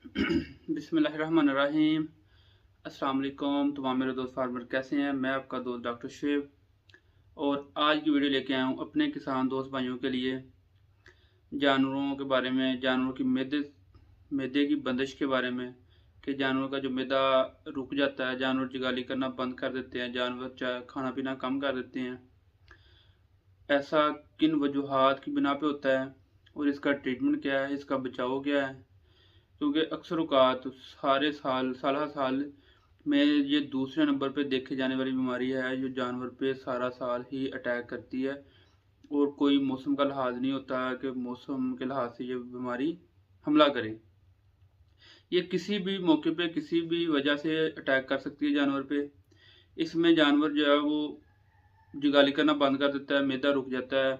बिस्मिल्लाहिर्रहमानिर्रहीम। अस्सलाम वालेकुम तमाम मेरे दोस्त फार्मर कैसे हैं। मैं आपका दोस्त डॉक्टर शुएब और आज की वीडियो लेके आया हूँ अपने किसान दोस्त भाइयों के लिए जानवरों के बारे में, जानवरों की मैदे की बंदिश के बारे में कि जानवरों का जो मैदा रुक जाता है, जानवर जगाली करना बंद कर देते हैं, जानवर खाना पीना कम कर देते हैं, ऐसा किन वजूहात की बिना पे होता है और इसका ट्रीटमेंट क्या है, इसका बचाव क्या है। क्योंकि अक्सर औकात सारे साल में ये दूसरे नंबर पे देखे जाने वाली बीमारी है जो जानवर पे सारा साल ही अटैक करती है और कोई मौसम का लिहाज नहीं होता है कि मौसम के लिहाज से ये बीमारी हमला करे। ये किसी भी मौके पे किसी भी वजह से अटैक कर सकती है जानवर पे। इसमें जानवर जो है वो जुगाली करना बंद कर देता है, मैदा रुक जाता है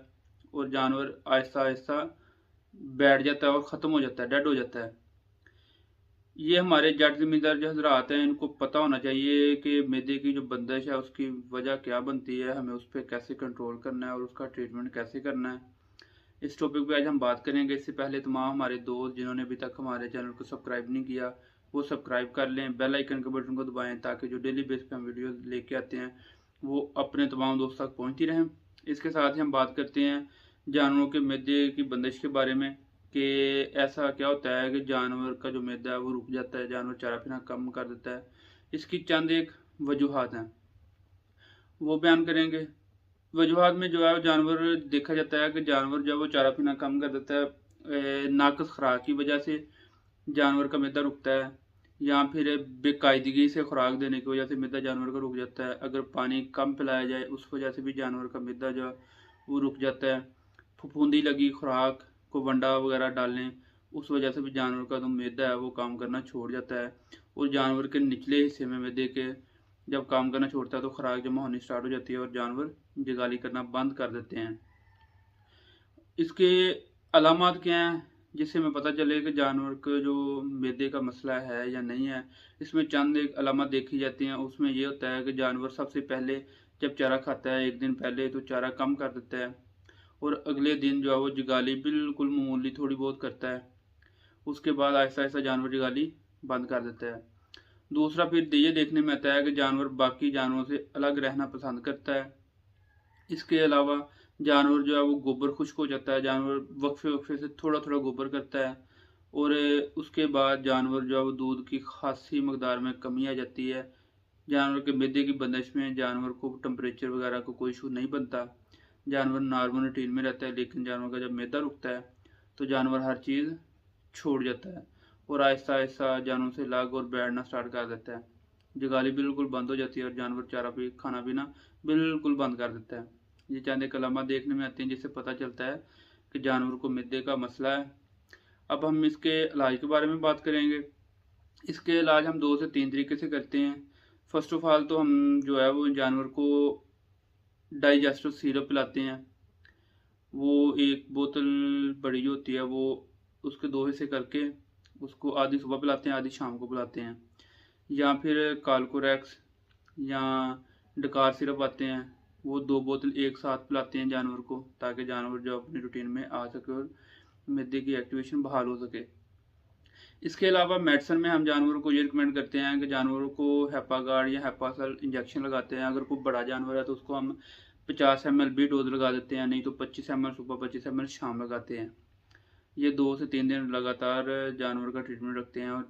और जानवर आहिस्ता आहिस्ता बैठ जाता है और ख़त्म हो जाता है, डेड हो जाता है। ये हमारे जट ज़मींदार जो हजरात हैं इनको पता होना चाहिए कि मैदे की जो बंदिश है उसकी वजह क्या बनती है, हमें उस पर कैसे कंट्रोल करना है और उसका ट्रीटमेंट कैसे करना है। इस टॉपिक पे आज हम बात करेंगे। इससे पहले तमाम हमारे दोस्त जिन्होंने अभी तक हमारे चैनल को सब्सक्राइब नहीं किया वो सब्सक्राइब कर लें, बेल आइकन के बटन को दबाएं ताकि जो डेली बेस पे हम वीडियो लेके आते हैं वो अपने तमाम दोस्तों तक पहुँचती रहें। इसके साथ ही हम बात करते हैं जानवरों के मैदे की बंदिश के बारे में कि ऐसा क्या होता है कि जानवर का जो मैदा है वो रुक जाता है, जानवर चारा पीना कम कर देता है। इसकी चंद एक वजूहात हैं वो बयान करेंगे। वजूहात में जो है जानवर देखा जाता है कि जानवर जो है वो चारा पीना कम कर देता है नाकस खुराक की वजह से जानवर का मैदा रुकता है, या फिर बेकायदगी से खुराक देने की वजह से मैदा जानवर का रुक जाता है। अगर पानी कम पिलाया जाए उस वजह से भी जानवर का मैदा जो है वो रुक जाता है। फफूंदी लगी खुराक को वंडा वगैरह डालने उस वजह से भी जानवर का जो मैदा है वो काम करना छोड़ जाता है और जानवर के निचले हिस्से में मैदे के जब काम करना छोड़ता है तो खुराक जमा होनी स्टार्ट हो जाती है और जानवर जगाली करना बंद कर देते हैं। इसके अलामात क्या हैं जिससे हमें पता चले कि जानवर का जो मैदे का मसला है या नहीं है। इसमें चंद एक अलामत देखी जाती हैं। उसमें ये होता है कि जानवर सबसे पहले जब चारा खाता है एक दिन पहले तो चारा कम कर देता है और अगले दिन जो है वो जगाली बिल्कुल मामूली थोड़ी बहुत करता है। उसके बाद आहिस्ता आहिस्ता जानवर जगाली बंद कर देता है। दूसरा फिर ये देखने में आता है कि जानवर बाकी जानवरों से अलग रहना पसंद करता है। इसके अलावा जानवर जो है वो गोबर खुश्क हो जाता है, जानवर वक्फे वक्फे से थोड़ा थोड़ा गोबर करता है और उसके बाद जानवर जो है वो दूध की खासी मकदार में कमी आ जाती है। जानवर के मैदे की बंदिश में जानवर को टेम्परेचर वगैरह को कोई इशू नहीं बनता, जानवर नॉर्मल रूटीन में रहता है। लेकिन जानवर का जब मैदा रुकता है तो जानवर हर चीज़ छोड़ जाता है और आहिस्ता आहिस्ता जानवर से लग और बैठना स्टार्ट कर देता है। जगाली बिल्कुल बंद हो जाती है और जानवर चारा पी खाना पीना बिल्कुल बंद कर देता है। ये चंद एक अलामत देखने में आती हैं जिससे पता चलता है कि जानवर को मैदे का मसला है। अब हम इसके इलाज के बारे में बात करेंगे। इसके इलाज हम 2 से 3 तरीके से करते हैं। फर्स्ट ऑफ ऑल तो हम जो है वो जानवर को डाइजेस्टिव सिरप पिलाते हैं। वो एक बोतल बड़ी जो होती है वो उसके 2 हिस्से करके उसको आधी सुबह पिलाते हैं आधी शाम को पिलाते हैं, या फिर कालकोरेक्स या डकार सिरप आते हैं वो 2 बोतल एक साथ पिलाते हैं जानवर को ताकि जानवर जो अपनी रूटीन में आ सके और मैदे की एक्टिवेशन बहाल हो सके। इसके अलावा मेडिसिन में हम जानवरों को ये रिकमेंड करते हैं कि जानवरों को हेपागार्ड या हेपासल इंजेक्शन लगाते हैं। अगर कोई बड़ा जानवर है तो उसको हम 50 ml भी डोज लगा देते हैं, नहीं तो 25 ml सुबह 25 ml शाम लगाते हैं। ये 2 से 3 दिन लगातार जानवर का ट्रीटमेंट रखते हैं और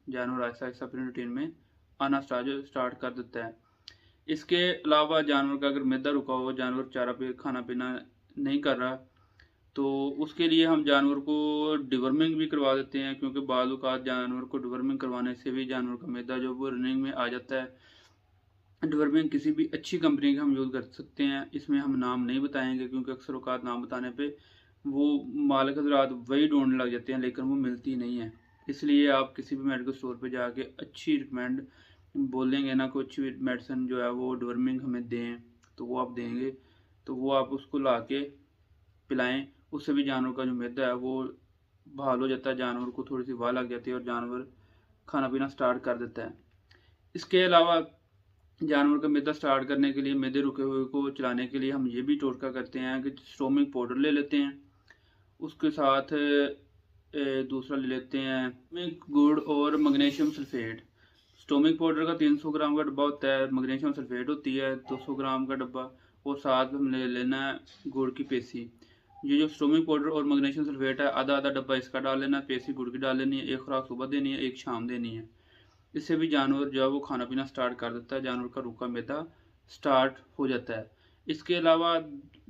जानवर आहिस्ता आहिस्ता अपनी रूटीन में आना स्टार्ट कर देता है। इसके अलावा जानवर का अगर मैदा रुका हुआ, जानवर चारा पे खाना पीना नहीं कर रहा, तो उसके लिए हम जानवर को डिवर्मिंग भी करवा देते हैं क्योंकि बाज़ औक़ात जानवर को डिवर्मिंग करवाने से भी जानवर का मैदा जो वो रनिंग में आ जाता है। डिवर्मिंग किसी भी अच्छी कंपनी का हम यूज़ कर सकते हैं। इसमें हम नाम नहीं बताएंगे क्योंकि अक्सर औक़ात नाम बताने पे वो मालिक हज़रात वही ढूंढने लग जाते हैं लेकिन वो मिलती नहीं है। इसलिए आप किसी भी मेडिकल स्टोर पे जाके अच्छी रिकमेंड बोलेंगे ना, कोई अच्छी मेडिसिन जो है वो डिवर्मिंग हमें दें तो वो आप देंगे तो वो आप उसको ला के पिलाएं। उससे भी जानवर का जो मैदा है वो बहाल हो जाता है, जानवर को थोड़ी सी वाह लग जाती है और जानवर खाना पीना स्टार्ट कर देता है। इसके अलावा जानवर का मैदा स्टार्ट करने के लिए, मैदे रुके हुए को चलाने के लिए हम ये भी टोटका करते हैं कि स्टोमिक पाउडर ले लेते हैं, उसके साथ दूसरा ले लेते हैं गुड़ और मैग्नीशियम सल्फेट। स्टोमिक पाउडर का 300 ग्राम का डब्बा होता है, मैग्नीशियम सल्फेट होती है 200 ग्राम का डब्बा, और साथ में ले लेना है गुड़ की पेसी। ये जो स्टोमिक पाउडर और मैग्नीशियम सल्फेट है, आधा आधा डब्बा इसका डाल लेना, पेसी गुड़ की डाल लेनी है। एक खुराक सुबह देनी है, एक शाम देनी है। इससे भी जानवर जो है वो खाना पीना स्टार्ट कर देता है, जानवर का रूखा मैदा स्टार्ट हो जाता है। इसके अलावा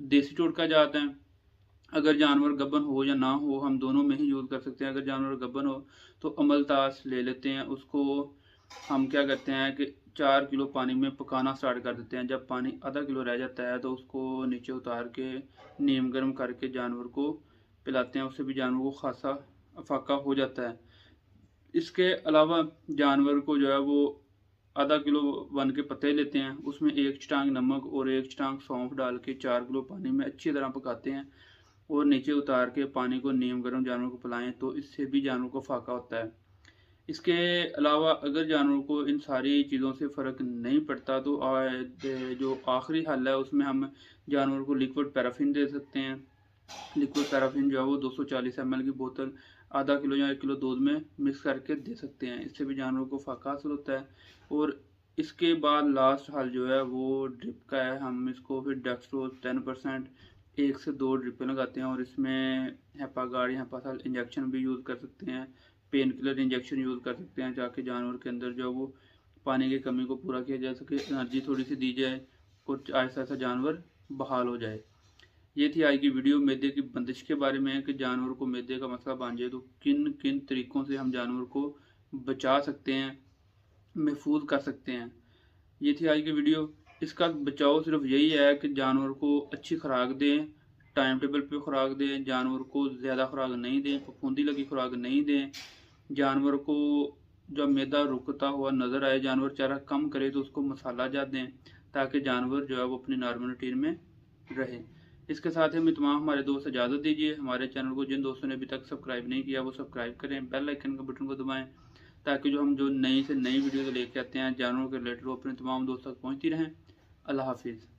देसी टोटका जाते हैं, अगर जानवर गब्बन हो या ना हो, हम दोनों में ही यूज़ कर सकते हैं। अगर जानवर गब्बन हो तो अमलतास ले लेते हैं, उसको हम क्या करते हैं कि 4 किलो पानी में पकाना स्टार्ट कर देते हैं। जब पानी आधा किलो रह जाता है तो उसको नीचे उतार के नीम गर्म करके जानवर को पिलाते हैं, उससे भी जानवर को खासा अफाका हो जाता है। इसके अलावा जानवर को जो है वो आधा किलो वन के पत्ते लेते हैं, उसमें 1 चटांग नमक और 1 चटांग सौंफ डाल के 4 किलो पानी में अच्छी तरह पकाते हैं और नीचे उतार के पानी को नीम गर्म जानवर को पिलाएं, तो इससे भी जानवर को फाका होता है। इसके अलावा अगर जानवर को इन सारी चीज़ों से फ़र्क नहीं पड़ता तो जो आखिरी हल है उसमें हम जानवर को लिक्विड पैराफिन दे सकते हैं। लिक्विड पैराफिन जो है वो 240 ml की बोतल आधा किलो या 1 किलो दूध में मिक्स करके दे सकते हैं, इससे भी जानवर को फाका हासिल होता है। और इसके बाद लास्ट हल जो है वो ड्रिप का है। हम इसको फिर डेक्सट्रोज 10% 1 से 2 ड्रिपें लगाते हैं, और इसमें हेपागार्ड या हेपासाल इंजेक्शन भी यूज़ कर सकते हैं, पेन किलर इंजेक्शन यूज़ कर सकते हैं, ताकि जानवर के अंदर जो वो पानी की कमी को पूरा किया जा सके, एनर्जी थोड़ी सी दी जाए और ऐसा ऐसा जानवर बहाल हो जाए। ये थी आज की वीडियो मैदे की बंदिश के बारे में, कि जानवर को मैदे का मसला बन जाए तो किन किन तरीक़ों से हम जानवर को बचा सकते हैं, महफूज कर सकते हैं। ये थी आज की वीडियो। इसका बचाव सिर्फ यही है कि जानवर को अच्छी खुराक दें, टाइम टेबल पे खुराक दें, जानवर को ज़्यादा खुराक नहीं दें, फफूंदी लगी खुराक नहीं दें। जानवर को जब मैदा रुकता हुआ नज़र आए, जानवर चारा कम करे तो उसको मसाला जा दें, ताकि जानवर जो है वो अपनी नॉर्मल रूटीन में रहे। इसके साथ ही हमें तमाम हमारे दोस्त इजाज़त दीजिए। हमारे चैनल को जिन दोस्तों ने अभी तक सब्सक्राइब नहीं किया वो सब्सक्राइब करें, बेल आइकन का बटन को दबाएं, ताकि जो हम नई से नई वीडियो लेके आते हैं जानवरों के रिलेटेड वो अपने तमाम दोस्तों तक पहुँचती रहें। अल्लाह हाफिज़।